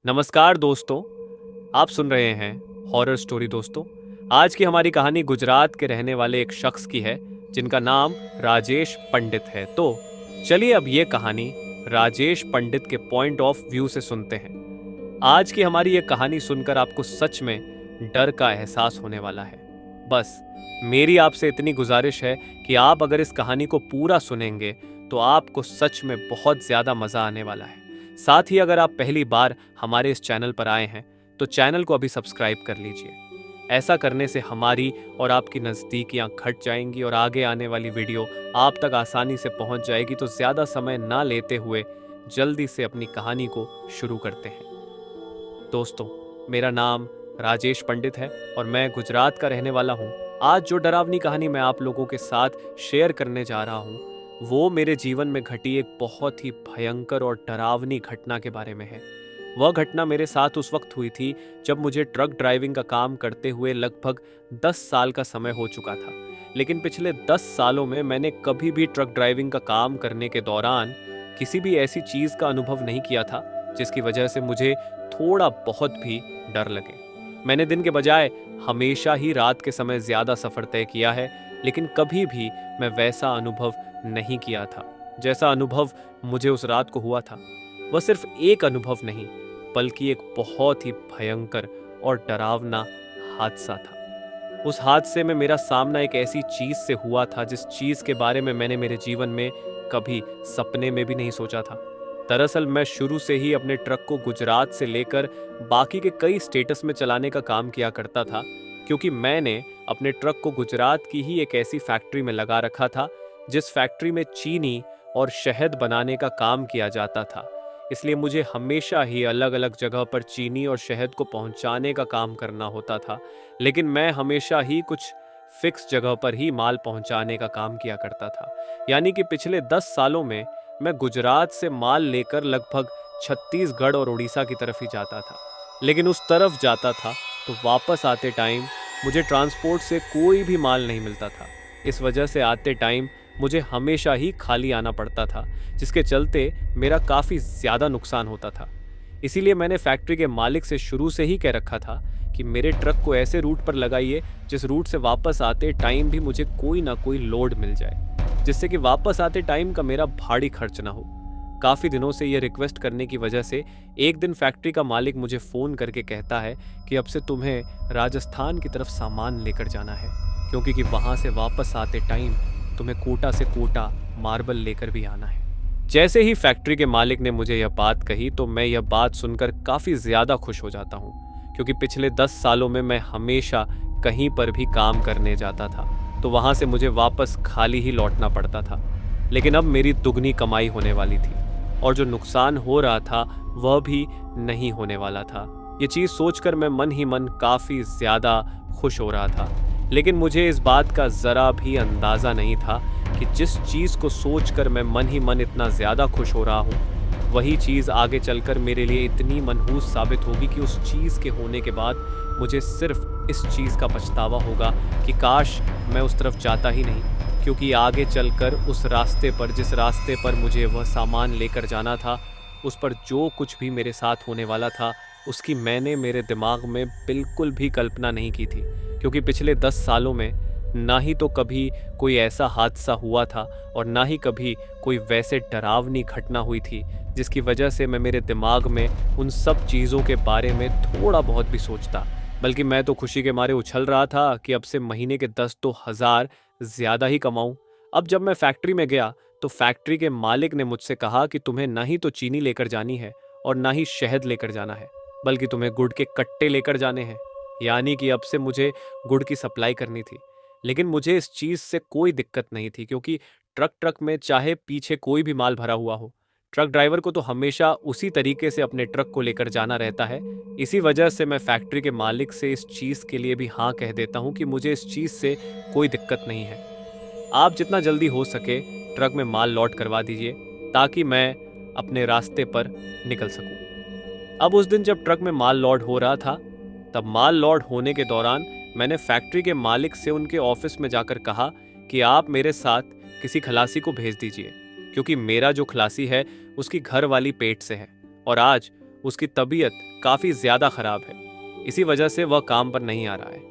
नमस्कार दोस्तों, आप सुन रहे हैं हॉरर स्टोरी दोस्तों। आज की हमारी कहानी गुजरात के रहने वाले एक शख्स की है जिनका नाम राजेश पंडित है। तो चलिए अब ये कहानी राजेश पंडित के पॉइंट ऑफ व्यू से सुनते हैं। आज की हमारी ये कहानी सुनकर आपको सच में डर का एहसास होने वाला है। बस मेरी आपसे इतनी गुजारिश है कि आप अगर इस कहानी को पूरा सुनेंगे तो आपको सच में बहुत ज़्यादा मज़ा आने वाला है। साथ ही अगर आप पहली बार हमारे इस चैनल पर आए हैं तो चैनल को अभी सब्सक्राइब कर लीजिए। ऐसा करने से हमारी और आपकी नज़दीकियां घट जाएंगी और आगे आने वाली वीडियो आप तक आसानी से पहुंच जाएगी। तो ज़्यादा समय ना लेते हुए जल्दी से अपनी कहानी को शुरू करते हैं। दोस्तों, मेरा नाम राजेश पंडित है और मैं गुजरात का रहने वाला हूँ। आज जो डरावनी कहानी मैं आप लोगों के साथ शेयर करने जा रहा हूँ वो मेरे जीवन में घटी एक बहुत ही भयंकर और डरावनी घटना के बारे में है। वह घटना मेरे साथ उस वक्त हुई थी जब मुझे ट्रक ड्राइविंग का काम करते हुए लगभग 10 साल का समय हो चुका था। लेकिन पिछले 10 सालों में मैंने कभी भी ट्रक ड्राइविंग का काम करने के दौरान किसी भी ऐसी चीज़ का अनुभव नहीं किया था जिसकी वजह से मुझे थोड़ा बहुत भी डर लगे। मैंने दिन के बजाय हमेशा ही रात के समय ज़्यादा सफ़र तय किया है, लेकिन कभी भी मैं वैसा अनुभव नहीं किया था जैसा अनुभव मुझे उस रात को हुआ था। वह सिर्फ एक अनुभव नहीं बल्कि एक बहुत ही भयंकर और डरावना हादसा था। उस हादसे में मेरा सामना एक ऐसी चीज से हुआ था जिस चीज के बारे में मैंने मेरे जीवन में कभी सपने में भी नहीं सोचा था। दरअसल मैं शुरू से ही अपने ट्रक को गुजरात से लेकर बाकी के कई स्टेट्स में चलाने का काम किया करता था, क्योंकि मैंने अपने ट्रक को गुजरात की ही एक ऐसी फैक्ट्री में लगा रखा था जिस फैक्ट्री में चीनी और शहद बनाने का काम किया जाता था। इसलिए मुझे हमेशा ही अलग अलग जगह पर चीनी और शहद को पहुंचाने का काम करना होता था, लेकिन मैं हमेशा ही कुछ फिक्स जगह पर ही माल पहुंचाने का काम किया करता था। यानी कि पिछले 10 सालों में मैं गुजरात से माल लेकर लगभग छत्तीसगढ़ और उड़ीसा की तरफ ही जाता था। लेकिन उस तरफ जाता था तो वापस आते टाइम मुझे ट्रांसपोर्ट से कोई भी माल नहीं मिलता था। इस वजह से आते टाइम मुझे हमेशा ही खाली आना पड़ता था, जिसके चलते मेरा काफ़ी ज़्यादा नुकसान होता था। इसीलिए मैंने फैक्ट्री के मालिक से शुरू से ही कह रखा था कि मेरे ट्रक को ऐसे रूट पर लगाइए जिस रूट से वापस आते टाइम भी मुझे कोई ना कोई लोड मिल जाए, जिससे कि वापस आते टाइम का मेरा भारी खर्च ना हो। काफ़ी दिनों से यह रिक्वेस्ट करने की वजह से एक दिन फैक्ट्री का मालिक मुझे फ़ोन करके कहता है कि अब से तुम्हें राजस्थान की तरफ सामान लेकर जाना है, क्योंकि कि वहाँ से वापस आते टाइम तुम्हें कोटा से कोटा मार्बल लेकर भी आना है। जैसे ही फैक्ट्री के मालिक ने मुझे यह बात कही तो मैं यह बात सुनकर काफ़ी ज़्यादा खुश हो जाता हूँ, क्योंकि पिछले 10 सालों में मैं हमेशा कहीं पर भी काम करने जाता था तो वहाँ से मुझे वापस खाली ही लौटना पड़ता था। लेकिन अब मेरी दुगनी कमाई होने वाली थी और जो नुकसान हो रहा था वह भी नहीं होने वाला था। ये चीज़ सोचकर मैं मन ही मन काफ़ी ज़्यादा खुश हो रहा था। लेकिन मुझे इस बात का ज़रा भी अंदाज़ा नहीं था कि जिस चीज़ को सोचकर मैं मन ही मन इतना ज़्यादा खुश हो रहा हूँ वही चीज़ आगे चलकर मेरे लिए इतनी मनहूस साबित होगी कि उस चीज़ के होने के बाद मुझे सिर्फ इस चीज़ का पछतावा होगा कि काश मैं उस तरफ जाता ही नहीं, क्योंकि आगे चलकर उस रास्ते पर जिस रास्ते पर मुझे वह सामान लेकर जाना था उस पर जो कुछ भी मेरे साथ होने वाला था उसकी मैंने मेरे दिमाग में बिल्कुल भी कल्पना नहीं की थी। क्योंकि पिछले 10 सालों में ना ही तो कभी कोई ऐसा हादसा हुआ था और ना ही कभी कोई वैसे डरावनी घटना हुई थी जिसकी वजह से मैं मेरे दिमाग में उन सब चीज़ों के बारे में थोड़ा बहुत भी सोचता। बल्कि मैं तो खुशी के मारे उछल रहा था कि अब से महीने के 10 तो हज़ार ज़्यादा ही कमाऊं। अब जब मैं फैक्ट्री में गया तो फैक्ट्री के मालिक ने मुझसे कहा कि तुम्हें ना ही तो चीनी लेकर जानी है और ना ही शहद लेकर जाना है, बल्कि तुम्हें गुड़ के कट्टे लेकर जाने हैं। यानी कि अब से मुझे गुड़ की सप्लाई करनी थी। लेकिन मुझे इस चीज़ से कोई दिक्कत नहीं थी, क्योंकि ट्रक में चाहे पीछे कोई भी माल भरा हुआ हो, ट्रक ड्राइवर को तो हमेशा उसी तरीके से अपने ट्रक को लेकर जाना रहता है। इसी वजह से मैं फैक्ट्री के मालिक से इस चीज़ के लिए भी हाँ कह देता हूँ कि मुझे इस चीज़ से कोई दिक्कत नहीं है। आप जितना जल्दी हो सके ट्रक में माल लोड करवा दीजिए ताकि मैं अपने रास्ते पर निकल सकूं। अब उस दिन जब ट्रक में माल लोड हो रहा था तब माल लोड होने के दौरान मैंने फैक्ट्री के मालिक से उनके ऑफिस में जाकर कहा कि आप मेरे साथ किसी खलासी को भेज दीजिए, क्योंकि मेरा जो खलासी है उसकी घर वाली पेट से है और आज उसकी तबीयत काफ़ी ज़्यादा ख़राब है, इसी वजह से वह काम पर नहीं आ रहा है।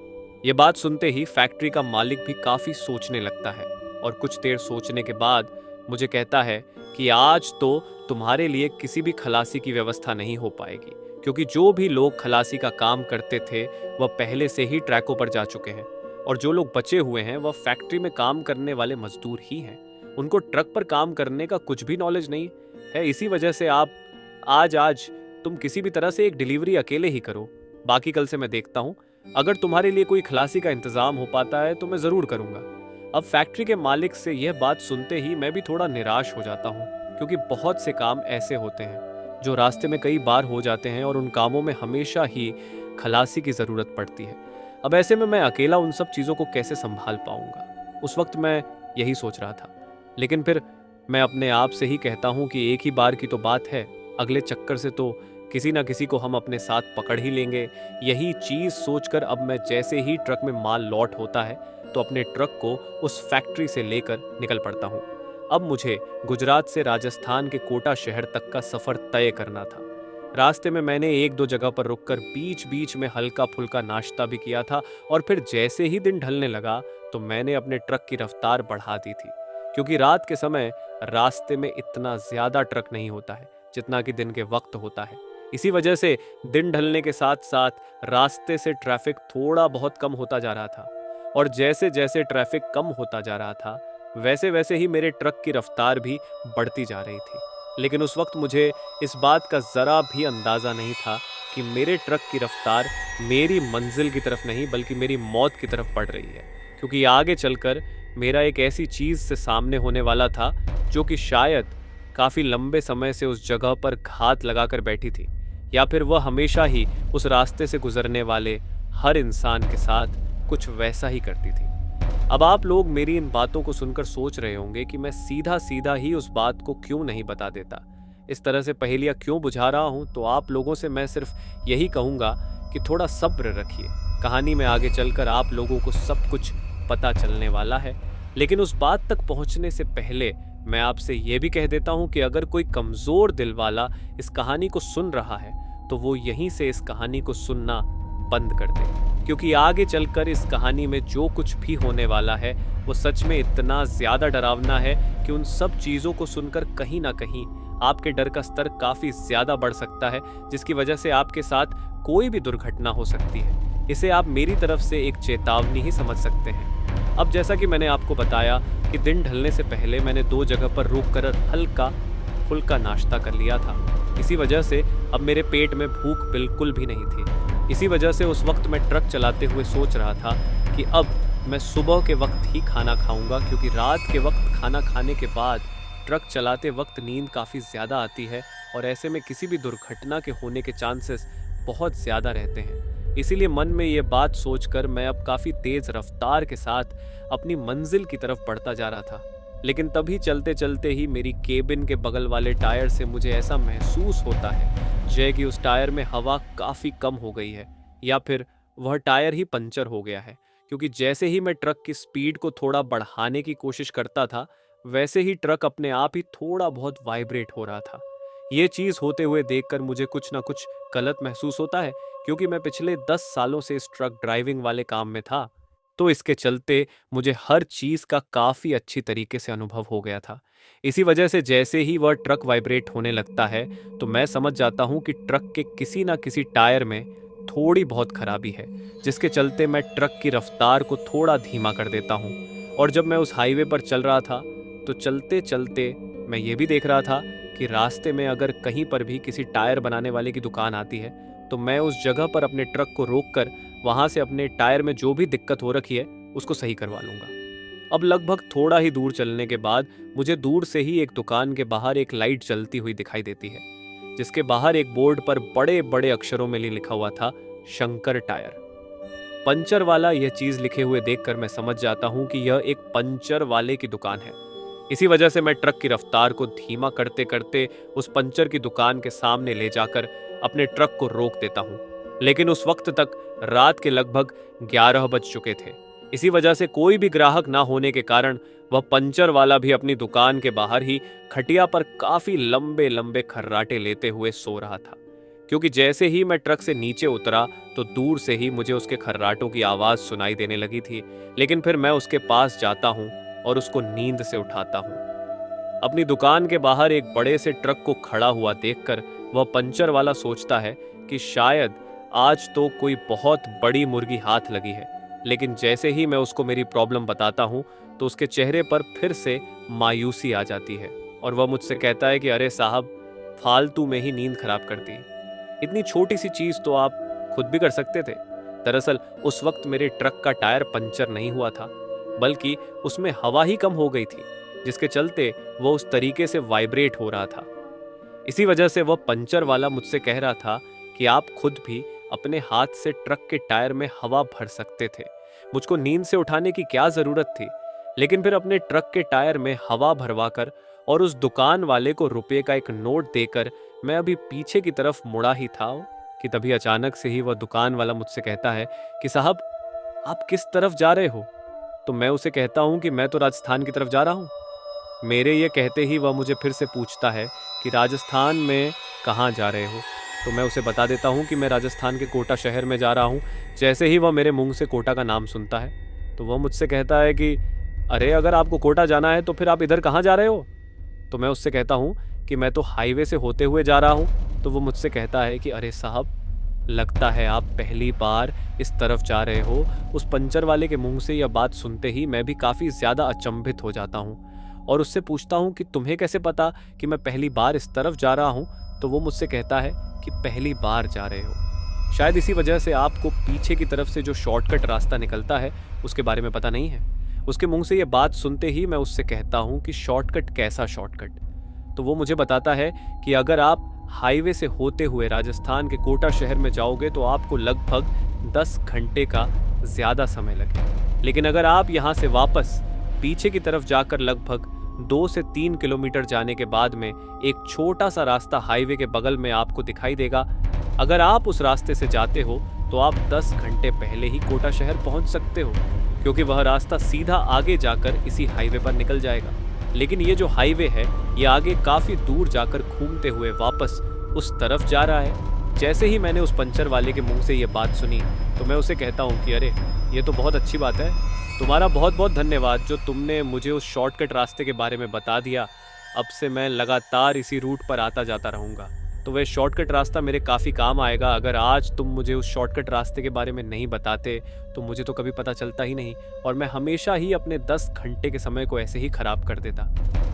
ये बात सुनते ही फैक्ट्री का मालिक भी काफ़ी सोचने लगता है और कुछ देर सोचने के बाद मुझे कहता है कि आज तो तुम्हारे लिए किसी भी खलासी की व्यवस्था नहीं हो पाएगी, क्योंकि जो भी लोग खलासी का काम करते थे वह पहले से ही ट्रैकों पर जा चुके हैं और जो लोग बचे हुए हैं वह फैक्ट्री में काम करने वाले मजदूर ही हैं। उनको ट्रक पर काम करने का कुछ भी नॉलेज नहीं है। इसी वजह से आप आज तुम किसी भी तरह से एक डिलीवरी अकेले ही करो, बाकी कल से मैं देखता हूँ। अगर तुम्हारे लिए कोई खलासी का इंतजाम हो पाता है तो मैं ज़रूर करूँगा। अब फैक्ट्री के मालिक से यह बात सुनते ही मैं भी थोड़ा निराश हो जाता हूँ, क्योंकि बहुत से काम ऐसे होते हैं जो रास्ते में कई बार हो जाते हैं और उन कामों में हमेशा ही खलासी की ज़रूरत पड़ती है। अब ऐसे में मैं अकेला उन सब चीज़ों को कैसे संभाल पाऊंगा। उस वक्त मैं यही सोच रहा था, लेकिन फिर मैं अपने आप से ही कहता हूँ कि एक ही बार की तो बात है, अगले चक्कर से तो किसी ना किसी को हम अपने साथ पकड़ ही लेंगे। यही चीज़ सोचकर अब मैं जैसे ही ट्रक में माल लौट होता है तो अपने ट्रक को उस फैक्ट्री से लेकर निकल पड़ता हूँ। अब मुझे गुजरात से राजस्थान के कोटा शहर तक का सफ़र तय करना था। रास्ते में मैंने एक दो जगह पर रुककर बीच बीच में हल्का फुल्का नाश्ता भी किया था और फिर जैसे ही दिन ढलने लगा तो मैंने अपने ट्रक की रफ्तार बढ़ा दी थी, क्योंकि रात के समय रास्ते में इतना ज़्यादा ट्रक नहीं होता है जितना कि दिन के वक्त होता है। इसी वजह से दिन ढलने के साथ साथ रास्ते से ट्रैफिक थोड़ा बहुत कम होता जा रहा था और जैसे जैसे ट्रैफिक कम होता जा रहा था वैसे वैसे ही मेरे ट्रक की रफ्तार भी बढ़ती जा रही थी। लेकिन उस वक्त मुझे इस बात का ज़रा भी अंदाज़ा नहीं था कि मेरे ट्रक की रफ्तार मेरी मंजिल की तरफ नहीं बल्कि मेरी मौत की तरफ बढ़ रही है, क्योंकि आगे चलकर मेरा एक ऐसी चीज़ से सामने होने वाला था जो कि शायद काफ़ी लंबे समय से उस जगह पर घात लगाकर बैठी थी, या फिर वह हमेशा ही उस रास्ते से गुजरने वाले हर इंसान के साथ कुछ वैसा ही करती थी। अब आप लोग मेरी इन बातों को सुनकर सोच रहे होंगे कि मैं सीधा सीधा ही उस बात को क्यों नहीं बता देता, इस तरह से पहेलियाँ क्यों बुझा रहा हूँ। तो आप लोगों से मैं सिर्फ यही कहूँगा कि थोड़ा सब्र रखिए, कहानी में आगे चलकर आप लोगों को सब कुछ पता चलने वाला है। लेकिन उस बात तक पहुँचने से पहले मैं आपसे ये भी कह देता हूँ कि अगर कोई कमज़ोर दिल वाला इस कहानी को सुन रहा है तो वो यहीं से इस कहानी को सुनना बंद कर दे, क्योंकि आगे चलकर इस कहानी में जो कुछ भी होने वाला है वो सच में इतना ज़्यादा डरावना है कि उन सब चीज़ों को सुनकर कहीं ना कहीं आपके डर का स्तर काफ़ी ज़्यादा बढ़ सकता है, जिसकी वजह से आपके साथ कोई भी दुर्घटना हो सकती है। इसे आप मेरी तरफ से एक चेतावनी ही समझ सकते हैं। अब जैसा कि मैंने आपको बताया कि दिन ढलने से पहले मैंने 2 जगह पर रुक कर हल्का फुल्का नाश्ता कर लिया था। इसी वजह से अब मेरे पेट में भूख बिल्कुल भी नहीं थी। इसी वजह से उस वक्त मैं ट्रक चलाते हुए सोच रहा था कि अब मैं सुबह के वक्त ही खाना खाऊंगा, क्योंकि रात के वक्त खाना खाने के बाद ट्रक चलाते वक्त नींद काफ़ी ज़्यादा आती है और ऐसे में किसी भी दुर्घटना के होने के चांसेस बहुत ज़्यादा रहते हैं। इसीलिए मन में ये बात सोचकर मैं अब काफ़ी तेज़ रफ्तार के साथ अपनी मंजिल की तरफ बढ़ता जा रहा था। लेकिन तभी चलते चलते ही मेरी केबिन के बगल वाले टायर से मुझे ऐसा महसूस होता है जय कि उस टायर में हवा काफ़ी कम हो गई है, या फिर वह टायर ही पंचर हो गया है, क्योंकि जैसे ही मैं ट्रक की स्पीड को थोड़ा बढ़ाने की कोशिश करता था वैसे ही ट्रक अपने आप ही थोड़ा बहुत वाइब्रेट हो रहा था। ये चीज़ होते हुए देखकर मुझे कुछ ना कुछ गलत महसूस होता है, क्योंकि मैं पिछले 10 सालों से इस ट्रक ड्राइविंग वाले काम में था, तो इसके चलते मुझे हर चीज़ का काफ़ी अच्छी तरीके से अनुभव हो गया था। इसी वजह से जैसे ही वह ट्रक वाइब्रेट होने लगता है तो मैं समझ जाता हूँ कि ट्रक के किसी ना किसी टायर में थोड़ी बहुत खराबी है, जिसके चलते मैं ट्रक की रफ्तार को थोड़ा धीमा कर देता हूँ। और जब मैं उस हाईवे पर चल रहा था तो चलते चलते मैं ये भी देख रहा था कि रास्ते में अगर कहीं पर भी किसी टायर बनाने वाले की दुकान आती है तो मैं उस जगह पर अपने ट्रक को रोककर वहाँ से अपने टायर में जो भी दिक्कत हो रखी है उसको सही करवा लूँगा। अब लगभग थोड़ा ही दूर चलने के बाद मुझे दूर से ही एक दुकान के बाहर एक लाइट जलती हुई दिखाई देती है, जिसके बाहर एक बोर्ड पर बड़े बड़े अक्षरों में लिखा हुआ था शंकर टायर। पंचर वाला यह चीज़ लिखे हुए देखकर मैं समझ जाता हूँ कि यह एक पंचर वाले की दुकान है। इसी वजह से मैं ट्रक की रफ्तार को धीमा करते करते उस पंचर की दुकान के सामने ले जाकर अपने ट्रक को रोक देता हूँ। लेकिन उस वक्त तक रात के लगभग 11 बज चुके थे। इसी वजह से कोई भी ग्राहक ना होने के कारण वह पंचर वाला भी अपनी दुकान के बाहर ही खटिया पर काफी लंबे लंबे खर्राटे लेते हुए सो रहा था। क्योंकि जैसे ही मैं ट्रक से नीचे उतरा तो दूर से ही मुझे उसके खर्राटों की आवाज़ सुनाई देने लगी थी। लेकिन फिर मैं उसके पास जाता हूँ और उसको नींद से उठाता हूँ। अपनी दुकान के बाहर एक बड़े से ट्रक को खड़ा हुआ देखकर वह पंचर वाला सोचता है कि शायद आज तो कोई बहुत बड़ी मुर्गी हाथ लगी है। लेकिन जैसे ही मैं उसको मेरी प्रॉब्लम बताता हूँ तो उसके चेहरे पर फिर से मायूसी आ जाती है और वह मुझसे कहता है कि अरे साहब, फालतू में ही नींद खराब कर दी। इतनी छोटी सी चीज तो आप खुद भी कर सकते थे। दरअसल उस वक्त मेरे ट्रक का टायर पंचर नहीं हुआ था, बल्कि उसमें हवा ही कम हो गई थी, जिसके चलते वो उस तरीके से वाइब्रेट हो रहा था। इसी वजह से वह पंचर वाला मुझसे कह रहा था कि आप खुद भी अपने हाथ से ट्रक के टायर में हवा भर सकते थे। मुझको नींद से उठाने की क्या जरूरत थी। लेकिन फिर अपने ट्रक के टायर में हवा भरवा कर और उस दुकान वाले को रुपए का एक नोट देकर मैं अभी पीछे की तरफ मुड़ा ही था कि तभी अचानक से ही वह दुकान वाला मुझसे कहता है कि साहब, आप किस तरफ जा रहे हो? तो मैं उसे कहता हूँ कि मैं तो राजस्थान की तरफ जा रहा हूँ। मेरे ये कहते ही वह मुझे फिर से पूछता है कि राजस्थान में कहाँ जा रहे हो? तो मैं उसे बता देता हूँ कि मैं राजस्थान के कोटा शहर में जा रहा हूँ। जैसे ही वह मेरे मुंह से कोटा का नाम सुनता है तो वह मुझसे कहता है कि अरे, अगर आपको कोटा जाना है तो फिर आप इधर कहाँ जा रहे हो? तो मैं उससे कहता हूँ कि मैं तो हाईवे से होते हुए जा रहा हूँ। तो वो मुझसे कहता है कि अरे साहब, लगता है आप पहली बार इस तरफ जा रहे हो। उस पंचर वाले के मुंह से यह बात सुनते ही मैं भी काफ़ी ज़्यादा अचंभित हो जाता हूँ और उससे पूछता हूँ कि तुम्हें कैसे पता कि मैं पहली बार इस तरफ जा रहा हूँ? तो वो मुझसे कहता है कि पहली बार जा रहे हो। शायद इसी वजह से आपको पीछे की तरफ से जो शॉर्टकट रास्ता निकलता है उसके बारे में पता नहीं है। उसके मुंह से यह बात सुनते ही मैं उससे कहता हूँ कि शॉर्टकट कैसा शॉर्टकट? तो वो मुझे बताता है कि अगर आप हाईवे से होते हुए राजस्थान के कोटा शहर में जाओगे तो आपको लगभग 10 घंटे का ज़्यादा समय लगे। लेकिन अगर आप यहाँ से वापस पीछे की तरफ जाकर लगभग 2 से 3 किलोमीटर जाने के बाद में एक छोटा सा रास्ता हाईवे के बगल में आपको दिखाई देगा। अगर आप उस रास्ते से जाते हो तो आप 10 घंटे पहले ही कोटा शहर पहुँच सकते हो, क्योंकि वह रास्ता सीधा आगे जाकर इसी हाईवे पर निकल जाएगा। लेकिन ये जो हाईवे है ये आगे काफ़ी दूर जाकर घूमते हुए वापस उस तरफ जा रहा है। जैसे ही मैंने उस पंचर वाले के मुंह से ये बात सुनी तो मैं उसे कहता हूँ कि अरे, ये तो बहुत अच्छी बात है। तुम्हारा बहुत बहुत धन्यवाद जो तुमने मुझे उस शॉर्टकट रास्ते के बारे में बता दिया। अब से मैं लगातार इसी रूट पर आता जाता रहूँगा। तो वह शॉर्टकट रास्ता मेरे काफ़ी काम आएगा। अगर आज तुम मुझे उस शॉर्टकट रास्ते के बारे में नहीं बताते तो मुझे तो कभी पता चलता ही नहीं और मैं हमेशा ही अपने 10 घंटे के समय को ऐसे ही खराब कर देता।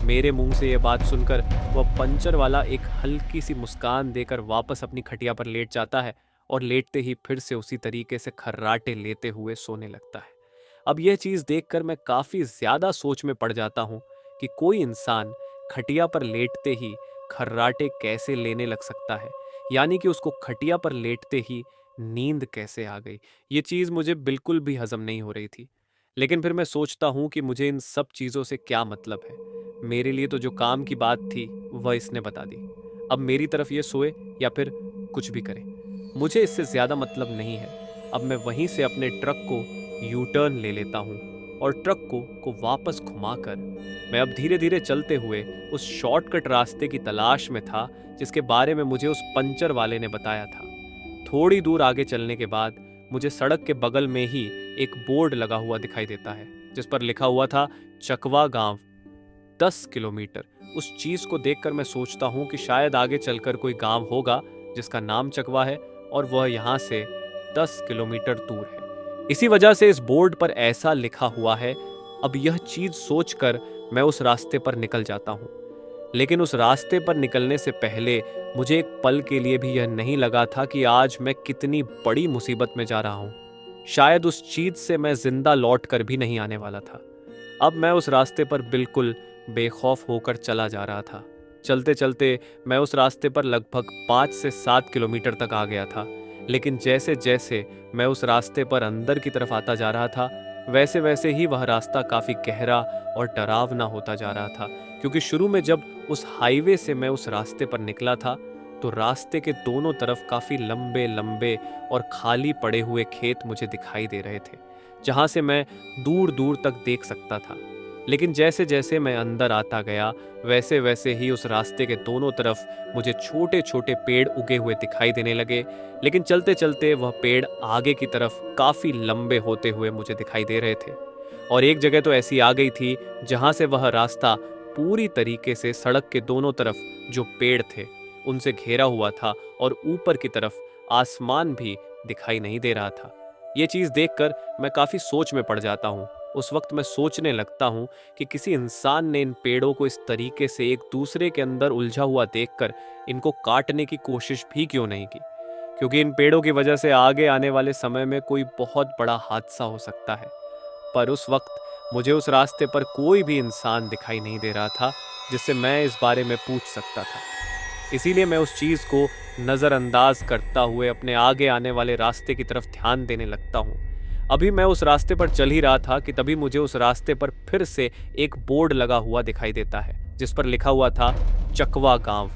मेरे मुंह से ये बात सुनकर वह पंचर वाला एक हल्की सी मुस्कान देकर वापस अपनी खटिया पर लेट जाता है और लेटते ही फिर से उसी तरीके से खर्राटे लेते हुए सोने लगता है। अब यह चीज़ देखकर मैं काफ़ी ज़्यादा सोच में पड़ जाता हूँ कि कोई इंसान खटिया पर लेटते ही खर्राटे कैसे लेने लग सकता है, यानी कि उसको खटिया पर लेटते ही नींद कैसे आ गई। ये चीज़ मुझे बिल्कुल भी हजम नहीं हो रही थी। लेकिन फिर मैं सोचता हूँ कि मुझे इन सब चीज़ों से क्या मतलब है। मेरे लिए तो जो काम की बात थी वह इसने बता दी। अब मेरी तरफ ये सोए या फिर कुछ भी करे, मुझे इससे ज़्यादा मतलब नहीं है। अब मैं वहीं से अपने ट्रक को यू टर्न ले लेता हूँ और ट्रक को वापस घुमाकर मैं अब धीरे धीरे चलते हुए उस शॉर्टकट रास्ते की तलाश में था जिसके बारे में मुझे उस पंचर वाले ने बताया था। थोड़ी दूर आगे चलने के बाद मुझे सड़क के बगल में ही एक बोर्ड लगा हुआ दिखाई देता है जिस पर लिखा हुआ था चकवा गांव 10 किलोमीटर। उस चीज को देखकर मैं सोचता हूँ कि शायद आगे चलकर कोई गांव होगा जिसका नाम चकवा है और वह यहाँ से 10 किलोमीटर दूर है। इसी वजह से इस बोर्ड पर ऐसा लिखा हुआ है। अब यह चीज सोचकर मैं उस रास्ते पर निकल जाता हूँ। लेकिन उस रास्ते पर निकलने से पहले मुझे एक पल के लिए भी यह नहीं लगा था कि आज मैं कितनी बड़ी मुसीबत में जा रहा हूँ। शायद उस चीज से मैं जिंदा लौट कर भी नहीं आने वाला था। अब मैं उस रास्ते पर बिल्कुल बेखौफ होकर चला जा रहा था। चलते चलते मैं उस रास्ते पर लगभग 5 से 7 किलोमीटर तक आ गया था। लेकिन जैसे जैसे मैं उस रास्ते पर अंदर की तरफ आता जा रहा था वैसे वैसे ही वह रास्ता काफ़ी गहरा और डरावना होता जा रहा था, क्योंकि शुरू में जब उस हाईवे से मैं उस रास्ते पर निकला था तो रास्ते के दोनों तरफ काफ़ी लंबे लंबे और खाली पड़े हुए खेत मुझे दिखाई दे रहे थे, जहाँ से मैं दूर दूर तक देख सकता था। लेकिन जैसे जैसे मैं अंदर आता गया वैसे वैसे ही उस रास्ते के दोनों तरफ मुझे छोटे छोटे पेड़ उगे हुए दिखाई देने लगे। लेकिन चलते चलते वह पेड़ आगे की तरफ काफ़ी लंबे होते हुए मुझे दिखाई दे रहे थे। और एक जगह तो ऐसी आ गई थी जहाँ से वह रास्ता पूरी तरीके से सड़क के दोनों तरफ जो पेड़ थे उनसे घेरा हुआ था और ऊपर की तरफ आसमान भी दिखाई नहीं दे रहा था। ये चीज़ देखकर मैं काफ़ी सोच में पड़ जाता हूँ। उस वक्त मैं सोचने लगता हूँ कि किसी इंसान ने इन पेड़ों को इस तरीके से एक दूसरे के अंदर उलझा हुआ देखकर इनको काटने की कोशिश भी क्यों नहीं की, क्योंकि इन पेड़ों की वजह से आगे आने वाले समय में कोई बहुत बड़ा हादसा हो सकता है। पर उस वक्त मुझे उस रास्ते पर कोई भी इंसान दिखाई नहीं दे रहा था जिससे मैं इस बारे में पूछ सकता था। इसीलिए मैं उस चीज़ को नज़रअंदाज करता हुए अपने आगे आने वाले रास्ते की तरफ ध्यान देने लगता हूँ। अभी मैं उस रास्ते पर चल ही रहा था कि तभी मुझे उस रास्ते पर फिर से एक बोर्ड लगा हुआ दिखाई देता है जिस पर लिखा हुआ था चकवा गांव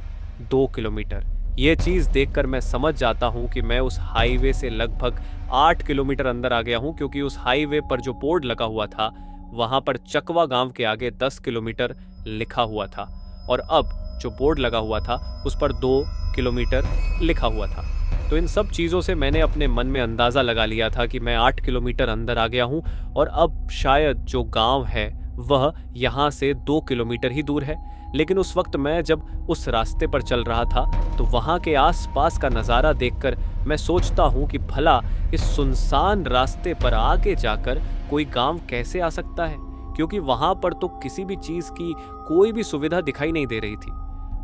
2 किलोमीटर। ये चीज़ देखकर मैं समझ जाता हूँ कि मैं उस हाईवे से लगभग 8 किलोमीटर अंदर आ गया हूँ, क्योंकि उस हाईवे पर जो बोर्ड लगा हुआ था वहाँ पर चकवा गांव के आगे 10 किलोमीटर लिखा हुआ था और अब जो बोर्ड लगा हुआ था उस पर 2 किलोमीटर लिखा हुआ था। तो इन सब चीज़ों से मैंने अपने मन में अंदाज़ा लगा लिया था कि मैं 8 किलोमीटर अंदर आ गया हूँ और अब शायद जो गांव है वह यहाँ से 2 किलोमीटर ही दूर है। लेकिन उस वक्त मैं जब उस रास्ते पर चल रहा था तो वहाँ के आसपास का नज़ारा देखकर मैं सोचता हूँ कि भला इस सुनसान रास्ते पर आगे जाकर कोई गांव कैसे आ सकता है, क्योंकि वहाँ पर तो किसी भी चीज़ की कोई भी सुविधा दिखाई नहीं दे रही थी।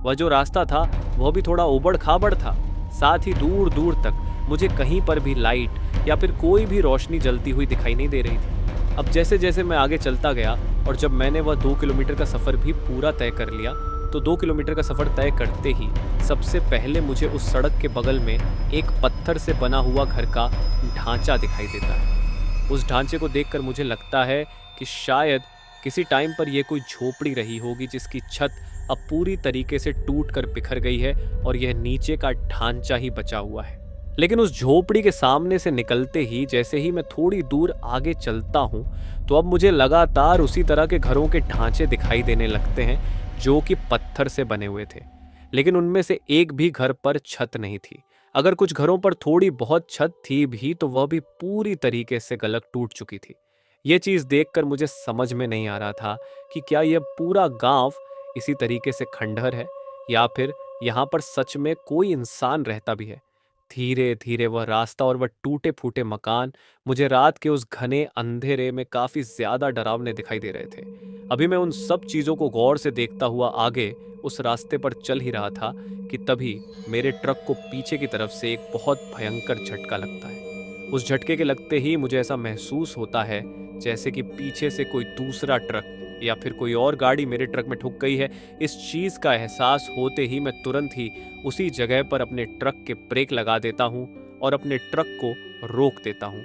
वह जो रास्ता था वह भी थोड़ा उबड़ खाबड़ था। साथ ही दूर दूर तक मुझे कहीं पर भी लाइट या फिर कोई भी रोशनी जलती हुई दिखाई नहीं दे रही थी। अब जैसे जैसे मैं आगे चलता गया और जब मैंने वह 2 किलोमीटर का सफ़र भी पूरा तय कर लिया तो 2 किलोमीटर का सफ़र तय करते ही सबसे पहले मुझे उस सड़क के बगल में एक पत्थर से बना हुआ घर का ढांचा दिखाई देता है। उस ढांचे को देखकर मुझे लगता है कि शायद किसी टाइम पर यह कोई झोपड़ी रही होगी जिसकी छत अब पूरी तरीके से टूट कर बिखर गई है और यह नीचे का ढांचा ही बचा हुआ है। लेकिन उस झोपड़ी के सामने से निकलते ही जैसे ही मैं थोड़ी दूर आगे चलता हूँ तो अब मुझे लगातार उसी तरह के घरों के ढांचे दिखाई देने लगते हैं जो कि पत्थर से बने हुए थे, लेकिन उनमें से एक भी घर पर छत नहीं थी। अगर कुछ घरों पर थोड़ी बहुत छत थी भी तो वह भी पूरी तरीके से गलत टूट चुकी थी। ये चीज़ देखकर मुझे समझ में नहीं आ रहा था कि क्या यह पूरा गांव इसी तरीके से खंडहर है या फिर यहाँ पर सच में कोई इंसान रहता भी है। धीरे धीरे वह रास्ता और वह टूटे फूटे मकान मुझे रात के उस घने अंधेरे में काफी ज्यादा डरावने दिखाई दे रहे थे। अभी मैं उन सब चीजों को गौर से देखता हुआ आगे उस रास्ते पर चल ही रहा था कि तभी मेरे ट्रक को पीछे की तरफ से एक बहुत भयंकर झटका लगता है। उस झटके के लगते ही मुझे ऐसा महसूस होता है जैसे कि पीछे से कोई दूसरा ट्रक या फिर कोई और गाड़ी मेरे ट्रक में ठुक गई है। इस चीज़ का एहसास होते ही मैं तुरंत ही उसी जगह पर अपने ट्रक के ब्रेक लगा देता हूँ और अपने ट्रक को रोक देता हूँ।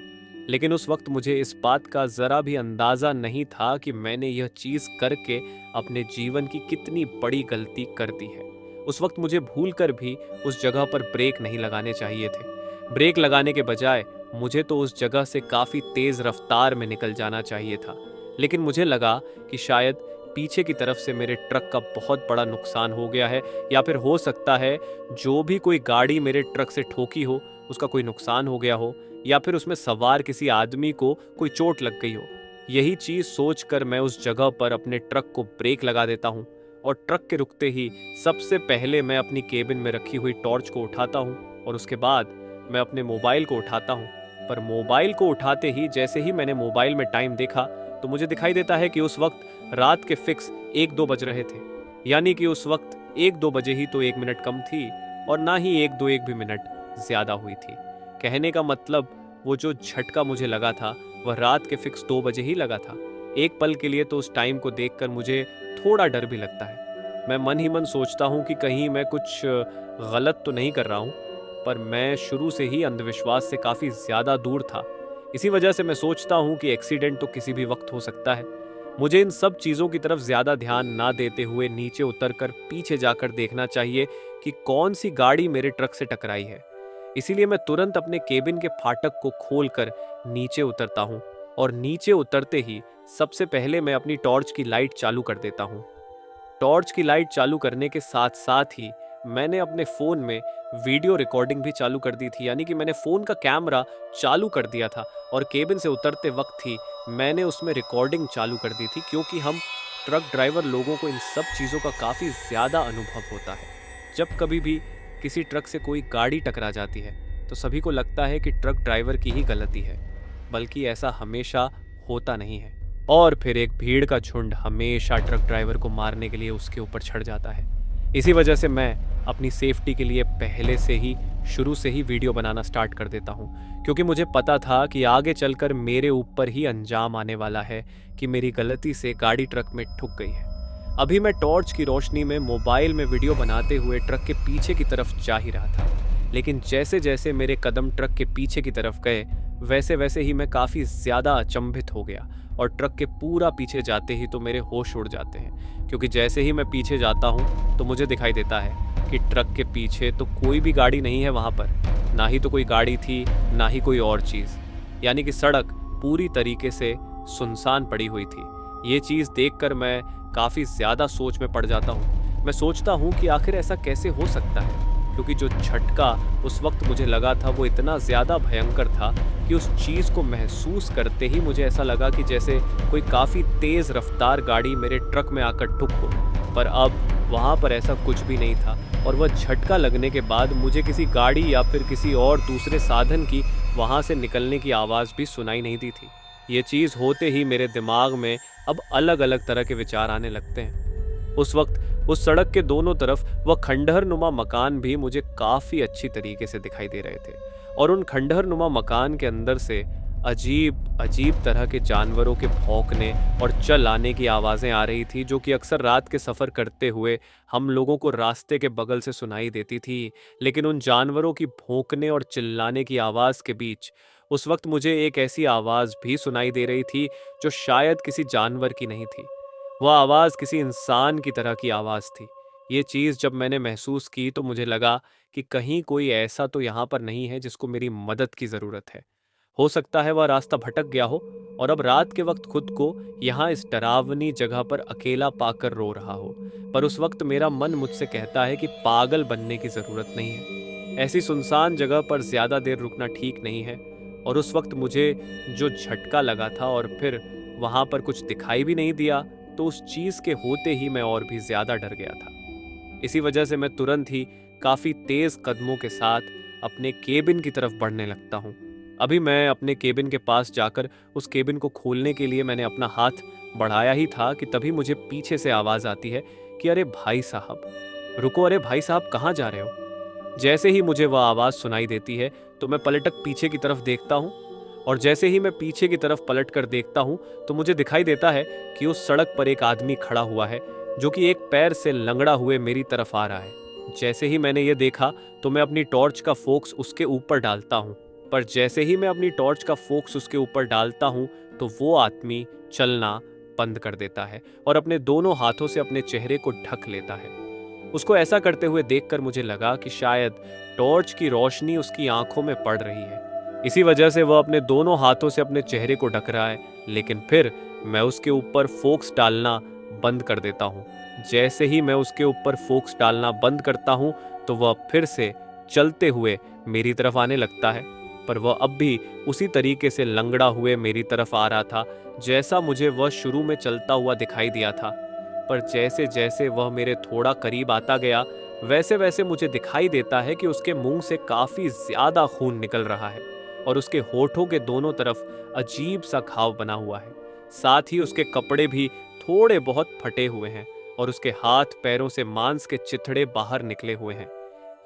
लेकिन उस वक्त मुझे इस बात का ज़रा भी अंदाज़ा नहीं था कि मैंने यह चीज़ करके अपने जीवन की कितनी बड़ी गलती कर दी है। उस वक्त मुझे भूलकर भी उस जगह पर ब्रेक नहीं लगाने चाहिए थे। ब्रेक लगाने के बजाय मुझे तो उस जगह से काफ़ी तेज़ रफ्तार में निकल जाना चाहिए था। लेकिन मुझे लगा कि शायद पीछे की तरफ से मेरे ट्रक का बहुत बड़ा नुकसान हो गया है या फिर हो सकता है जो भी कोई गाड़ी मेरे ट्रक से ठोकी हो उसका कोई नुकसान हो गया हो या फिर उसमें सवार किसी आदमी को कोई चोट लग गई हो। यही चीज़ सोचकर मैं उस जगह पर अपने ट्रक को ब्रेक लगा देता हूँ और ट्रक के रुकते ही सबसे पहले मैं अपनी केबिन में रखी हुई टॉर्च को उठाता हूँ और उसके बाद मैं अपने मोबाइल को उठाता हूँ। पर मोबाइल को उठाते ही जैसे ही मैंने मोबाइल में टाइम देखा तो मुझे दिखाई देता है कि उस वक्त रात के फिक्स 1-2 बज रहे थे। यानी कि उस वक्त 1-2 बजे ही तो 1 मिनट कम थी और ना ही 1 भी मिनट ज़्यादा हुई थी। कहने का मतलब वो जो झटका मुझे लगा था वह रात के फिक्स 2 बजे ही लगा था। एक पल के लिए तो उस टाइम को देखकर मुझे थोड़ा डर भी लगता है। मैं मन ही मन सोचता हूँ कि कहीं मैं कुछ गलत तो नहीं कर रहा हूँ, पर मैं शुरू से ही अंधविश्वास से काफ़ी ज़्यादा दूर था। इसी वजह से मैं सोचता हूँ कि एक्सीडेंट तो किसी भी वक्त हो सकता है। मुझे इन सब चीज़ों की तरफ ज़्यादा ध्यान ना देते हुए नीचे उतरकर पीछे जाकर देखना चाहिए कि कौन सी गाड़ी मेरे ट्रक से टकराई है। इसीलिए मैं तुरंत अपने केबिन के फाटक को खोलकर नीचे उतरता हूँ और नीचे उतरते ही सबसे पहले मैं अपनी टॉर्च की लाइट चालू कर देता हूँ। टॉर्च की लाइट चालू करने के साथ साथ ही मैंने अपने फ़ोन में वीडियो रिकॉर्डिंग भी चालू कर दी थी, यानी कि मैंने फ़ोन का कैमरा चालू कर दिया था और केबिन से उतरते वक्त ही मैंने उसमें रिकॉर्डिंग चालू कर दी थी, क्योंकि हम ट्रक ड्राइवर लोगों को इन सब चीज़ों का काफ़ी ज़्यादा अनुभव होता है। जब कभी भी किसी ट्रक से कोई गाड़ी टकरा जाती है तो सभी को लगता है कि ट्रक ड्राइवर की ही गलती है, बल्कि ऐसा हमेशा होता नहीं है। और फिर एक भीड़ का झुंड हमेशा ट्रक ड्राइवर को मारने के लिए उसके ऊपर चढ़ जाता है। इसी वजह से मैं अपनी सेफ्टी के लिए पहले से ही शुरू से ही वीडियो बनाना स्टार्ट कर देता हूँ, क्योंकि मुझे पता था कि आगे चलकर मेरे ऊपर ही अंजाम आने वाला है कि मेरी गलती से गाड़ी ट्रक में ठुक गई है। अभी मैं टॉर्च की रोशनी में मोबाइल में वीडियो बनाते हुए ट्रक के पीछे की तरफ जा ही रहा था, लेकिन जैसे जैसे मेरे कदम ट्रक के पीछे की तरफ गए वैसे वैसे ही मैं काफ़ी ज़्यादा अचंभित हो गया और ट्रक के पूरा पीछे जाते ही तो मेरे होश उड़ जाते हैं, क्योंकि जैसे ही मैं पीछे जाता हूँ तो मुझे दिखाई देता है कि ट्रक के पीछे तो कोई भी गाड़ी नहीं है वहाँ पर, ना ही तो कोई गाड़ी थी ना ही कोई और चीज़, यानी कि सड़क पूरी तरीके से सुनसान पड़ी हुई थी। ये चीज़ देखकर मैं काफ़ी ज़्यादा सोच में पड़ जाता हूँ। मैं सोचता हूँ कि आखिर ऐसा कैसे हो सकता है, क्योंकि जो झटका उस वक्त मुझे लगा था वो इतना ज़्यादा भयंकर था कि उस चीज़ को महसूस करते ही मुझे ऐसा लगा कि जैसे कोई काफ़ी तेज़ रफ्तार गाड़ी मेरे ट्रक में आकर ठुक हो। पर अब वहाँ पर ऐसा कुछ भी नहीं था और वह झटका लगने के बाद मुझे किसी गाड़ी या फिर किसी और दूसरे साधन की वहाँ से निकलने की आवाज़ भी सुनाई नहीं दी थी। ये चीज़ होते ही मेरे दिमाग में अब अलग अलग तरह के विचार आने लगते हैं। उस वक्त उस सड़क के दोनों तरफ वह खंडहर नुमा मकान भी मुझे काफ़ी अच्छी तरीके से दिखाई दे रहे थे और उन खंडहर नुमा मकान के अंदर से अजीब अजीब तरह के जानवरों के भौंकने और चल आने की आवाज़ें आ रही थी, जो कि अक्सर रात के सफ़र करते हुए हम लोगों को रास्ते के बगल से सुनाई देती थी। लेकिन उन जानवरों की भौंकने और चिल्लाने की आवाज़ के बीच उस वक्त मुझे एक ऐसी आवाज़ भी सुनाई दे रही थी जो शायद किसी जानवर की नहीं थी। वह आवाज़ किसी इंसान की तरह की आवाज़ थी। ये चीज़ जब मैंने महसूस की तो मुझे लगा कि कहीं कोई ऐसा तो यहाँ पर नहीं है जिसको मेरी मदद की ज़रूरत है। हो सकता है वह रास्ता भटक गया हो और अब रात के वक्त खुद को यहाँ इस डरावनी जगह पर अकेला पाकर रो रहा हो। पर उस वक्त मेरा मन मुझसे कहता है कि पागल बनने की ज़रूरत नहीं है, ऐसी सुनसान जगह पर ज़्यादा देर रुकना ठीक नहीं है। और उस वक्त मुझे जो झटका लगा था और फिर वहाँ पर कुछ दिखाई भी नहीं दिया, तो उस चीज़ के होते ही मैं और भी ज़्यादा डर गया था। इसी वजह से मैं तुरंत ही काफ़ी तेज़ कदमों के साथ अपने केबिन की तरफ बढ़ने लगता हूँ। अभी मैं अपने केबिन के पास जाकर उस केबिन को खोलने के लिए मैंने अपना हाथ बढ़ाया ही था कि तभी मुझे पीछे से आवाज़ आती है कि अरे भाई साहब रुको, अरे भाई साहब कहाँ जा रहे हो। जैसे ही मुझे वह आवाज़ सुनाई देती है तो मैं पलटक पीछे की तरफ देखता हूँ और जैसे ही मैं पीछे की तरफ पलट कर देखता हूँ तो मुझे दिखाई देता है कि उस सड़क पर एक आदमी खड़ा हुआ है, जो कि एक पैर से लंगड़ा हुए मेरी तरफ आ रहा है। जैसे ही मैंने ये देखा तो मैं अपनी टॉर्च का फोकस उसके ऊपर डालता हूँ, पर जैसे ही मैं अपनी टॉर्च का फोकस उसके ऊपर डालता हूँ तो वो आदमी चलना बंद कर देता है और अपने दोनों हाथों से अपने चेहरे को ढक लेता है। उसको ऐसा करते हुए देखकर मुझे लगा कि शायद टॉर्च की रोशनी उसकी आंखों में पड़ रही है, इसी वजह से वह अपने दोनों हाथों से अपने चेहरे को ढक रहा है। लेकिन फिर मैं उसके ऊपर फोकस डालना बंद कर देता हूँ। जैसे ही मैं उसके ऊपर फोकस डालना बंद करता हूँ तो वह फिर से चलते हुए मेरी तरफ आने लगता है, पर वह अब भी उसी तरीके से लंगड़ा हुए मेरी तरफ आ रहा था जैसा मुझे वह शुरू में चलता हुआ दिखाई दिया था। पर जैसे जैसे वह मेरे थोड़ा करीब आता गया वैसे वैसे मुझे दिखाई देता है कि उसके मुंह से काफ़ी ज़्यादा खून निकल रहा है और उसके होठों के दोनों तरफ अजीब सा घाव बना हुआ है। साथ ही उसके कपड़े भी थोड़े बहुत फटे हुए हैं और उसके हाथ पैरों से मांस के चिथड़े बाहर निकले हुए हैं।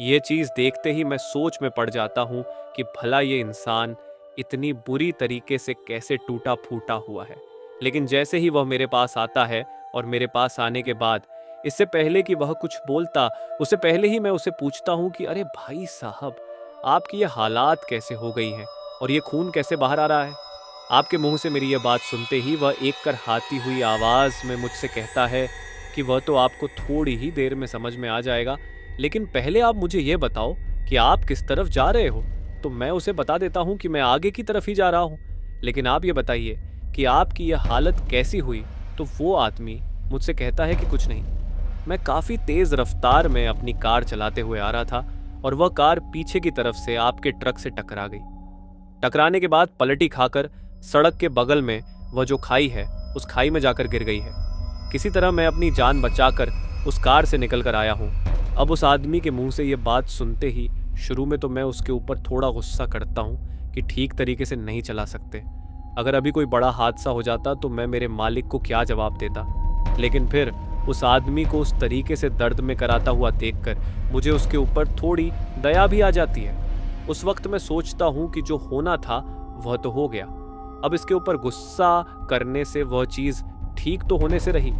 ये चीज़ देखते ही मैं सोच में पड़ जाता हूँ कि भला ये इंसान इतनी बुरी तरीके से कैसे टूटा फूटा हुआ है। लेकिन जैसे ही वह मेरे पास आता है और मेरे पास आने के बाद इससे पहले कि वह कुछ बोलता, उससे पहले ही मैं उसे पूछता हूँ कि अरे भाई साहब, आपकी ये हालात कैसे हो गई हैं और ये खून कैसे बाहर आ रहा है। आपके मुंह से मेरी ये बात सुनते ही वह एक कर हाती हुई आवाज़ में मुझसे कहता है कि वह तो आपको थोड़ी ही देर में समझ में आ जाएगा, लेकिन पहले आप मुझे ये बताओ कि आप किस तरफ जा रहे हो। तो मैं उसे बता देता हूँ कि मैं आगे की तरफ ही जा रहा हूँ। लेकिन आप ये बताइए कि आपकी यह हालत कैसी हुई? तो वो आदमी मुझसे कहता है कि कुछ नहीं। मैं काफ़ी तेज़ रफ्तार में अपनी कार चलाते हुए आ रहा था और वह कार पीछे की तरफ से आपके ट्रक से टकरा गई। टकराने के बाद पलटी खाकर सड़क के बगल में वह जो खाई है, उस खाई में जाकर गिर गई है। किसी तरह मैं अपनी जान बचाकर उस कार से निकल कर आया हूँ। अब उस आदमी के मुंह से ये बात सुनते ही शुरू में तो मैं उसके ऊपर थोड़ा गुस्सा करता हूँ कि ठीक तरीके से नहीं चला सकते। अगर अभी कोई बड़ा हादसा हो जाता तो मैं मेरे मालिक को क्या जवाब देता। लेकिन फिर उस आदमी को उस तरीके से दर्द में कराता हुआ देखकर मुझे उसके ऊपर थोड़ी दया भी आ जाती है। उस वक्त मैं सोचता हूँ कि जो होना था वह तो हो गया। अब इसके ऊपर गुस्सा करने से वह चीज़ ठीक तो होने से रही।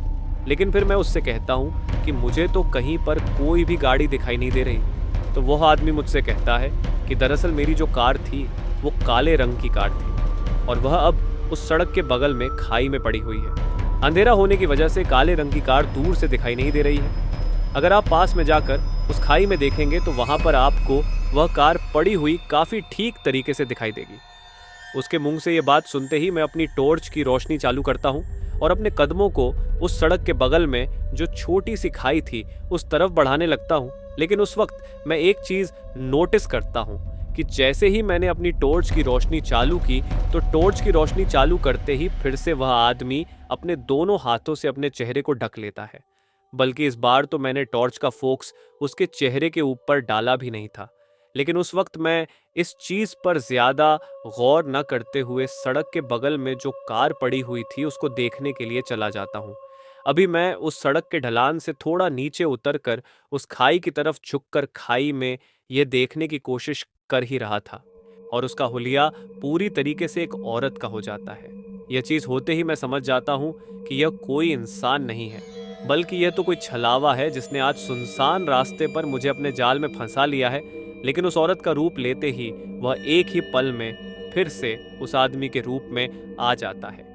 लेकिन फिर मैं उससे कहता हूँ कि मुझे तो कहीं पर कोई भी गाड़ी दिखाई नहीं दे रही। तो वह आदमी मुझसे कहता है कि दरअसल मेरी जो कार थी वो काले रंग की कार थी और वह अब उस सड़क के बगल में खाई में पड़ी हुई है। अंधेरा होने की वजह से काले रंग की कार दूर से दिखाई नहीं दे रही है। अगर आप पास में जाकर उस खाई में देखेंगे तो वहां पर आपको वह कार पड़ी हुई काफ़ी ठीक तरीके से दिखाई देगी। उसके मुंह से ये बात सुनते ही मैं अपनी टॉर्च की रोशनी चालू करता हूँ और अपने कदमों को उस सड़क के बगल में जो छोटी सी खाई थी उस तरफ बढ़ाने लगता हूँ। लेकिन उस वक्त मैं एक चीज़ नोटिस करता हूँ कि जैसे ही मैंने अपनी टॉर्च की रोशनी चालू की तो टॉर्च की रोशनी चालू करते ही फिर से वह आदमी अपने दोनों हाथों से अपने चेहरे को ढक लेता है। बल्कि इस बार तो मैंने टॉर्च का फोकस उसके चेहरे के ऊपर डाला भी नहीं था। लेकिन उस वक्त मैं इस चीज़ पर ज़्यादा गौर न करते हुए सड़क के बगल में जो कार पड़ी हुई थी उसको देखने के लिए चला जाता हूँ। अभी मैं उस सड़क के ढलान से थोड़ा नीचे उतरकर उस खाई की तरफ झुककर खाई में ये देखने की कोशिश कर ही रहा था और उसका हुलिया पूरी तरीके से एक औरत का हो जाता है। यह चीज़ होते ही मैं समझ जाता हूँ कि यह कोई इंसान नहीं है, बल्कि यह तो कोई छलावा है जिसने आज सुनसान रास्ते पर मुझे अपने जाल में फंसा लिया है। लेकिन उस औरत का रूप लेते ही वह एक ही पल में फिर से उस आदमी के रूप में आ जाता है।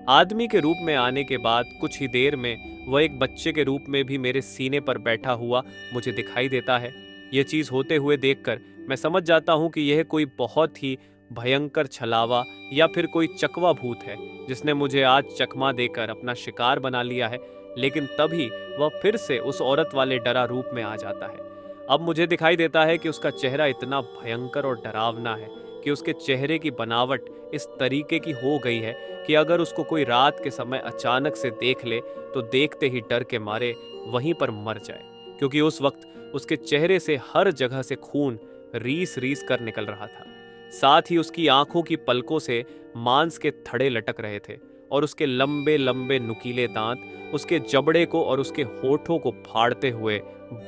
आदमी के रूप में आने के बाद कुछ ही देर में वह एक बच्चे के रूप में भी मेरे सीने पर बैठा हुआ मुझे दिखाई देता है। यह चीज़ होते हुए देखकर मैं समझ जाता हूँ कि यह कोई बहुत ही भयंकर छलावा या फिर कोई चकवा भूत है जिसने मुझे आज चकमा देकर अपना शिकार बना लिया है। लेकिन तभी वह फिर से उस औरत वाले डरा रूप में आ जाता है। अब मुझे दिखाई देता है कि उसका चेहरा इतना भयंकर और डरावना है कि उसके चेहरे की बनावट इस तरीके की हो गई है कि अगर उसको कोई रात के समय अचानक से देख ले तो देखते ही डर के मारे वहीं पर मर जाए, क्योंकि उस वक्त उसके चेहरे से हर जगह से खून रीस रीस कर निकल रहा था। साथ ही उसकी आंखों की पलकों से मांस के थड़े लटक रहे थे और उसके लंबे लंबे नुकीले दांत उसके जबड़े को और उसके होठों को फाड़ते हुए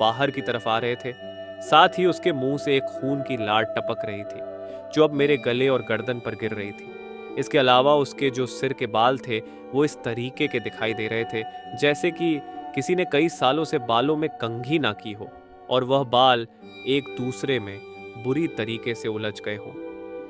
बाहर की तरफ आ रहे थे। साथ ही उसके मुंह से एक खून की लार टपक रही थी जो अब मेरे गले और गर्दन पर गिर रही थी। इसके अलावा उसके जो सिर के बाल थे वो इस तरीके के दिखाई दे रहे थे जैसे कि किसी ने कई सालों से बालों में कंघी ना की हो और वह बाल एक दूसरे में बुरी तरीके से उलझ गए हों।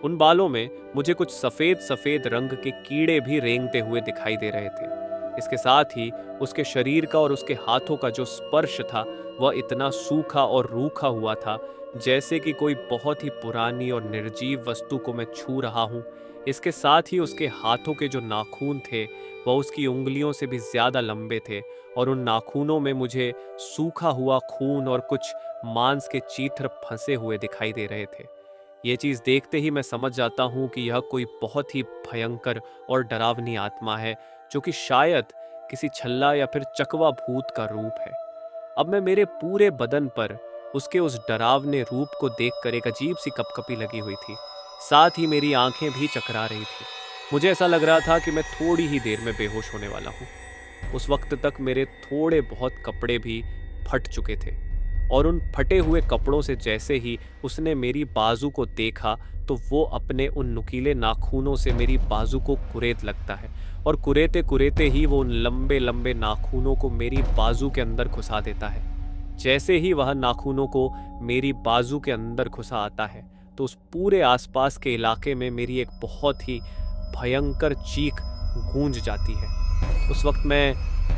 उन बालों में मुझे कुछ सफ़ेद सफ़ेद रंग के कीड़े भी रेंगते हुए दिखाई दे रहे थे। इसके साथ ही उसके शरीर का और उसके हाथों का जो स्पर्श था वह इतना सूखा और रूखा हुआ था जैसे कि कोई बहुत ही पुरानी और निर्जीव वस्तु को मैं छू रहा हूँ। इसके साथ ही उसके हाथों के जो नाखून थे वह उसकी उंगलियों से भी ज़्यादा लंबे थे और उन नाखूनों में मुझे सूखा हुआ खून और कुछ मांस के चीथड़ फंसे हुए दिखाई दे रहे थे। ये चीज़ देखते ही मैं समझ जाता हूँ कि यह कोई बहुत ही भयंकर और डरावनी आत्मा है जो कि शायद किसी छल्ला या फिर चकवा भूत का रूप है। अब मैं मेरे पूरे बदन पर उसके उस डरावने रूप को देखकर एक अजीब सी कपकपी लगी हुई थी। साथ ही मेरी आंखें भी चकरा रही थी। मुझे ऐसा लग रहा था कि मैं थोड़ी ही देर में बेहोश होने वाला हूँ। उस वक्त तक मेरे थोड़े बहुत कपड़े भी फट चुके थे और उन फटे हुए कपड़ों से जैसे ही उसने मेरी बाजू को देखा तो वो अपने उन नुकीले नाखूनों से मेरी बाजू को कुरेद लगता है और कुरेते कुरेते ही वो उन लंबे लंबे नाखूनों को मेरी बाजू के अंदर घुसा देता है। जैसे ही वह नाखूनों को मेरी बाजू के अंदर घुसा आता है तो उस पूरे आसपास के इलाके में मेरी एक बहुत ही भयंकर चीख गूंज जाती है। उस वक्त मैं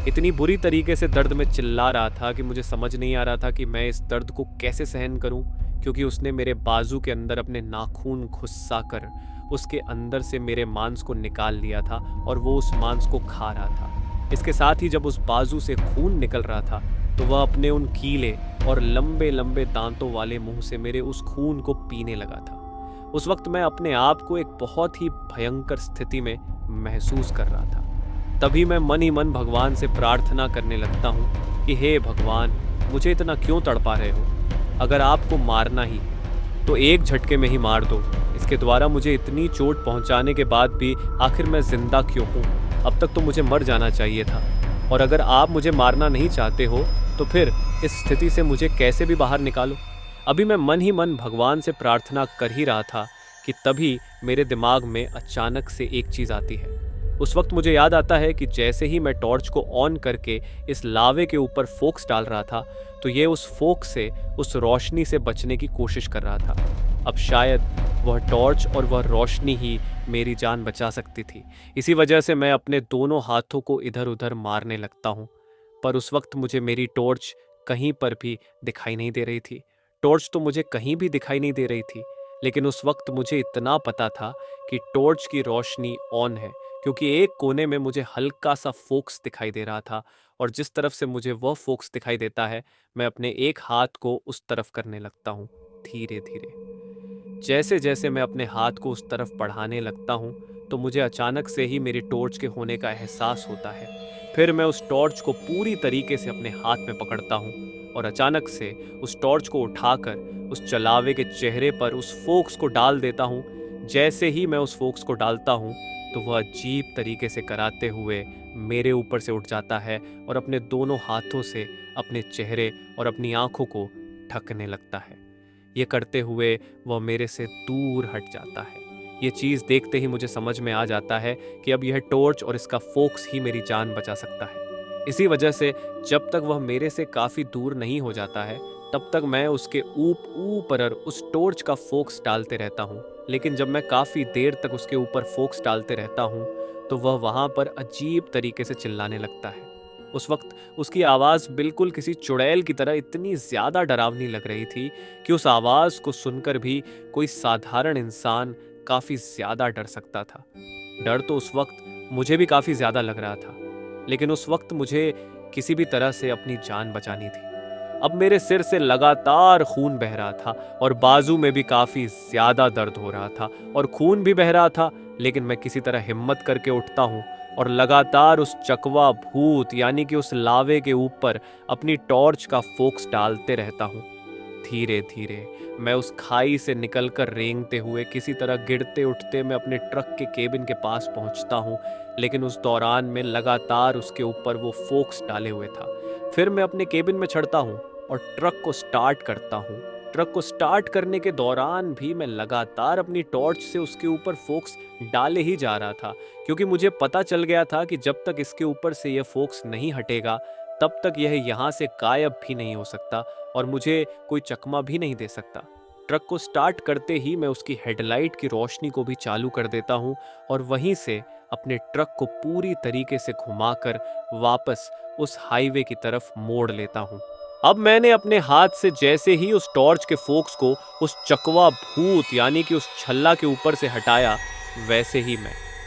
इतनी बुरी तरीके से दर्द में चिल्ला रहा था कि मुझे समझ नहीं आ रहा था कि मैं इस दर्द को कैसे सहन करूं, क्योंकि उसने मेरे बाजू के अंदर अपने नाखून घुसा कर उसके अंदर से मेरे मांस को निकाल लिया था और वो उस मांस को खा रहा था। इसके साथ ही जब उस बाजू से खून निकल रहा था तो वह अपने उन कीले और लंबे लंबे दांतों वाले मुंह से मेरे उस खून को पीने लगा था। उस वक्त मैं अपने आप को एक बहुत ही भयंकर स्थिति में महसूस कर रहा था। तभी मैं मन ही मन भगवान से प्रार्थना करने लगता हूँ कि हे भगवान, मुझे इतना क्यों तड़पा रहे हो? अगर आपको मारना ही तो एक झटके में ही मार दो। इसके द्वारा मुझे इतनी चोट पहुंचाने के बाद भी आखिर मैं जिंदा क्यों हूँ? अब तक तो मुझे मर जाना चाहिए था। और अगर आप मुझे मारना नहीं चाहते हो तो फिर इस स्थिति से मुझे कैसे भी बाहर निकालो। अभी मैं मन ही मन भगवान से प्रार्थना कर ही रहा था कि तभी मेरे दिमाग में अचानक से एक चीज़ आती है। उस वक्त मुझे याद आता है कि जैसे ही मैं टॉर्च को ऑन करके इस लावे के ऊपर फोक्स डाल रहा था तो ये उस फोक्स से, उस रोशनी से बचने की कोशिश कर रहा था। अब शायद वह टॉर्च और वह रोशनी ही मेरी जान बचा सकती थी। इसी वजह से मैं अपने दोनों हाथों को इधर उधर मारने लगता हूँ। पर उस वक्त मुझे मेरी टॉर्च कहीं पर भी दिखाई नहीं दे रही थी। टॉर्च तो मुझे कहीं भी दिखाई नहीं दे रही थी, लेकिन उस वक्त मुझे इतना पता था कि टॉर्च की रोशनी ऑन है, क्योंकि एक कोने में मुझे हल्का सा फोक्स दिखाई दे रहा था और जिस तरफ से मुझे वह फोक्स दिखाई देता है मैं अपने एक हाथ को उस तरफ करने लगता हूँ धीरे धीरे। जैसे जैसे मैं अपने हाथ को उस तरफ बढ़ाने लगता हूँ तो मुझे अचानक से ही मेरी टॉर्च के होने का एहसास होता है। फिर मैं उस टॉर्च को पूरी तरीके से अपने हाथ में पकड़ता हूँ और अचानक से उस टॉर्च को उठाकर उस चलावे के चेहरे पर उस फोक्स को डाल देता हूँ। जैसे ही मैं उस फोक्स को डालता हूँ तो वह अजीब तरीके से कराते हुए मेरे ऊपर से उठ जाता है और अपने दोनों हाथों से अपने चेहरे और अपनी आंखों को ढकने लगता है। ये करते हुए वह मेरे से दूर हट जाता है। ये चीज़ देखते ही मुझे समझ में आ जाता है कि अब यह टॉर्च और इसका फोक्स ही मेरी जान बचा सकता है। इसी वजह से जब तक वह मेरे से काफ़ी दूर नहीं हो जाता है तब तक मैं उसके ऊपर उस टॉर्च का फोक्स डालते रहता हूँ। लेकिन जब मैं काफ़ी देर तक उसके ऊपर फोक्स डालते रहता हूँ तो वह वहाँ पर अजीब तरीके से चिल्लाने लगता है। उस वक्त उसकी आवाज़ बिल्कुल किसी चुड़ैल की तरह इतनी ज़्यादा डरावनी लग रही थी कि उस आवाज़ को सुनकर भी कोई साधारण इंसान काफ़ी ज़्यादा डर सकता था। डर तो उस वक्त मुझे भी काफ़ी ज़्यादा लग रहा था, लेकिन उस वक्त मुझे किसी भी तरह से अपनी जान बचानी थी। अब मेरे सिर से लगातार खून बह रहा था और बाजू में भी काफ़ी ज़्यादा दर्द हो रहा था और खून भी बह रहा था, लेकिन मैं किसी तरह हिम्मत करके उठता हूँ और लगातार उस चकवा भूत यानी कि उस लावे के ऊपर अपनी टॉर्च का फोक्स डालते रहता हूँ। धीरे धीरे मैं उस खाई से निकलकर रेंगते हुए किसी तरह गिरते उठते मैं अपने ट्रक के केबिन के पास पहुँचता हूँ, लेकिन उस दौरान में लगातार उसके ऊपर वो फोक्स डाले हुए था। फिर मैं अपने केबिन में चढ़ता हूँ और ट्रक को स्टार्ट करता हूँ। ट्रक को स्टार्ट करने के दौरान भी मैं लगातार अपनी टॉर्च से उसके ऊपर फोक्स डाले ही जा रहा था, क्योंकि मुझे पता चल गया था कि जब तक इसके ऊपर से यह फोक्स नहीं हटेगा तब तक यह यहाँ से गायब भी नहीं हो सकता और मुझे कोई चकमा भी नहीं दे सकता। ट्रक को स्टार्ट करते ही मैं उसकी हेडलाइट की रोशनी को भी चालू कर देता हूँ और वहीं से अपने ट्रक को पूरी तरीके से घुमाकर वापस उस हाईवे की तरफ मोड़ लेता हूँ। अब मैंने अपने हाथ से जैसे ही उस टॉर्च के फोक्स को उस चकवा भूत यानी कि उस छल्ला के ऊपर से हटाया, वैसे ही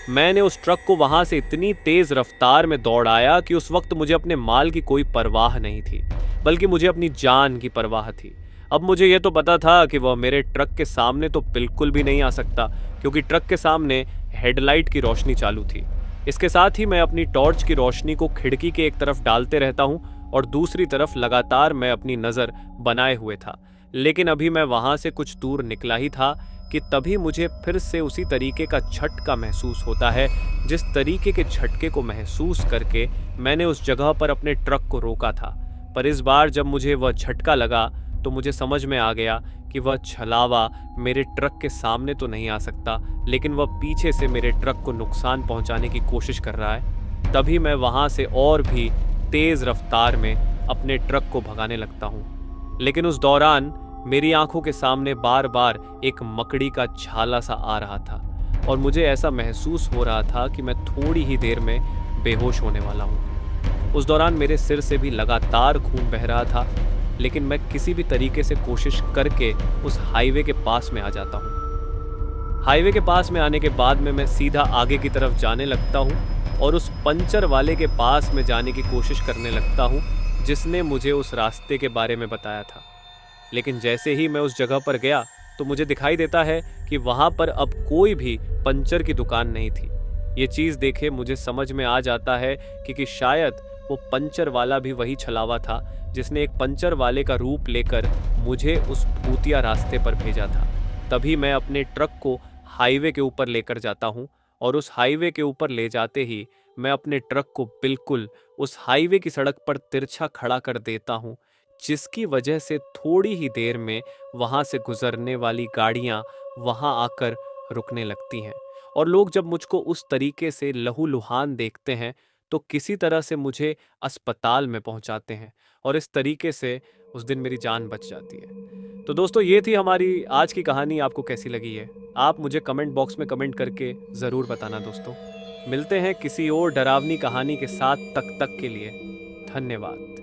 मैंने उस ट्रक को वहां से इतनी तेज रफ्तार में दौड़ाया कि उस वक्त मुझे अपने माल की कोई परवाह नहीं थी, बल्कि मुझे अपनी जान की परवाह थी। अब मुझे यह तो पता था कि वह मेरे ट्रक के सामने तो बिल्कुल भी नहीं आ सकता, क्योंकि ट्रक के सामने हेडलाइट की रोशनी चालू थी। इसके साथ ही मैं अपनी टॉर्च की रोशनी को खिड़की के एक तरफ डालते रहता हूँ और दूसरी तरफ लगातार मैं अपनी नज़र बनाए हुए था। लेकिन अभी मैं वहाँ से कुछ दूर निकला ही था कि तभी मुझे फिर से उसी तरीके का झटका महसूस होता है, जिस तरीके के झटके को महसूस करके मैंने उस जगह पर अपने ट्रक को रोका था। पर इस बार जब मुझे वह झटका लगा तो मुझे समझ में आ गया कि वह छलावा मेरे ट्रक के सामने तो नहीं आ सकता, लेकिन वह पीछे से मेरे ट्रक को नुकसान पहुंचाने की कोशिश कर रहा है। तभी मैं वहां से और भी तेज रफ्तार में अपने ट्रक को भगाने लगता हूं, लेकिन उस दौरान मेरी आंखों के सामने बार बार एक मकड़ी का छाला सा आ रहा था और मुझे ऐसा महसूस हो रहा था कि मैं थोड़ी ही देर में बेहोश होने वाला हूं। उस दौरान मेरे सिर से भी लगातार खून बह रहा था लेकिन मैं किसी भी तरीके से कोशिश करके उस हाईवे के पास में आ जाता हूँ। हाईवे के पास में आने के बाद में मैं सीधा आगे की तरफ जाने लगता हूँ और उस पंचर वाले के पास में जाने की कोशिश करने लगता हूँ जिसने मुझे उस रास्ते के बारे में बताया था। लेकिन जैसे ही मैं उस जगह पर गया तो मुझे दिखाई देता है कि वहाँ पर अब कोई भी पंचर की दुकान नहीं थी। ये चीज़ देखे मुझे समझ में आ जाता है कि शायद वो पंचर वाला भी वही छलावा था जिसने एक पंचर वाले का रूप लेकर मुझे उस भूतिया रास्ते पर भेजा था। तभी मैं अपने ट्रक को हाईवे के ऊपर लेकर जाता हूँ और उस हाईवे के ऊपर ले जाते ही मैं अपने ट्रक को बिल्कुल उस हाईवे की सड़क पर तिरछा खड़ा कर देता हूँ, जिसकी वजह से थोड़ी ही देर में वहाँ से गुजरने वाली गाड़ियाँ वहाँ आकर रुकने लगती हैं और लोग जब मुझको उस तरीके से लहूलुहान देखते हैं तो किसी तरह से मुझे अस्पताल में पहुँचाते हैं और इस तरीके से उस दिन मेरी जान बच जाती है। तो दोस्तों, ये थी हमारी आज की कहानी। आपको कैसी लगी है आप मुझे कमेंट बॉक्स में कमेंट करके ज़रूर बताना दोस्तों। मिलते हैं किसी और डरावनी कहानी के साथ, तक के लिए धन्यवाद।